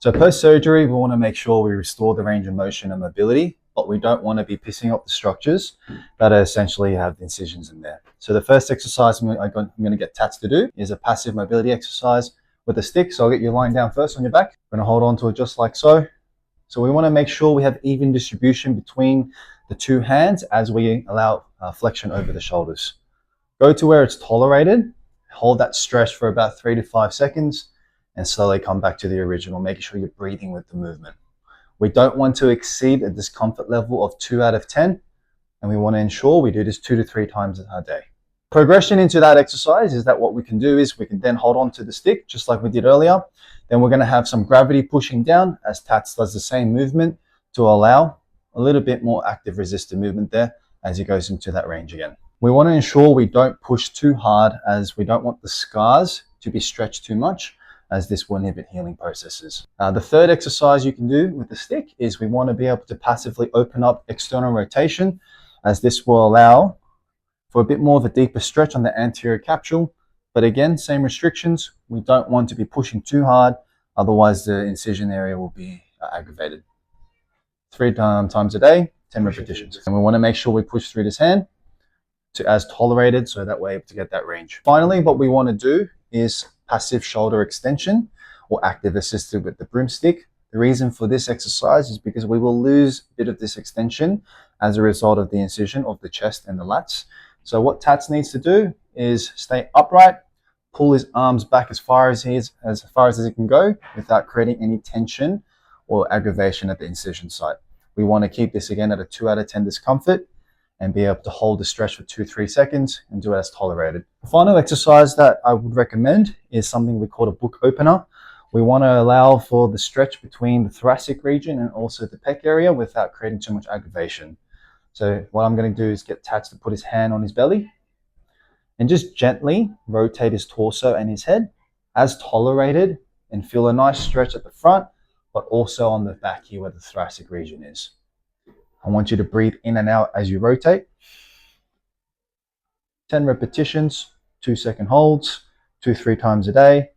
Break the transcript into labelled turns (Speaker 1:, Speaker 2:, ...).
Speaker 1: So post-surgery, we want to make sure we restore the range of motion and mobility, but we don't want to be pissing up the structures that essentially have incisions in there. So the first exercise I'm going to get Tats to do is a passive mobility exercise with a stick. So I'll get you lying down first on your back. We're going to hold on to it just like so. So we want to make sure we have even distribution between the two hands as we allow flexion over the shoulders. Go to where it's tolerated. Hold that stretch for about 3 to 5 seconds and slowly come back to the original, making sure you're breathing with the movement. We don't want to exceed a discomfort level of 2 out of 10, and we want to ensure we do this 2 to 3 times a day. Progression into that exercise is that what we can do is we can then hold on to the stick, just like we did earlier. Then we're going to have some gravity pushing down as Tats does the same movement to allow a little bit more active resisted movement there as he goes into that range again. We want to ensure we don't push too hard as we don't want the scars to be stretched too much, as this will inhibit healing processes. The third exercise you can do with the stick is we want to be able to passively open up external rotation, as this will allow for a bit more of a deeper stretch on the anterior capsule. But again, same restrictions. We don't want to be pushing too hard, otherwise the incision area will be aggravated. 3 times a day, 10 repetitions. And we want to make sure we push through this hand to as tolerated, so that we're able to get that range. Finally, what we want to do is passive shoulder extension or active assisted with the broomstick. The reason for this exercise is because we will lose a bit of this extension as a result of the incision of the chest and the lats. So what Tats needs to do is stay upright, pull his arms back as far as he can go without creating any tension or aggravation at the incision site. We want to keep this again at a 2 out of 10 discomfort and be able to hold the stretch for 2-3 seconds and do it as tolerated. The final exercise that I would recommend is something we call a book opener. We want to allow for the stretch between the thoracic region and also the pec area without creating too much aggravation. So what I'm going to do is get Tats to put his hand on his belly and just gently rotate his torso and his head as tolerated, and feel a nice stretch at the front, but also on the back here where the thoracic region is. I want you to breathe in and out as you rotate. 10 repetitions, 2-second holds, 2-3 times a day.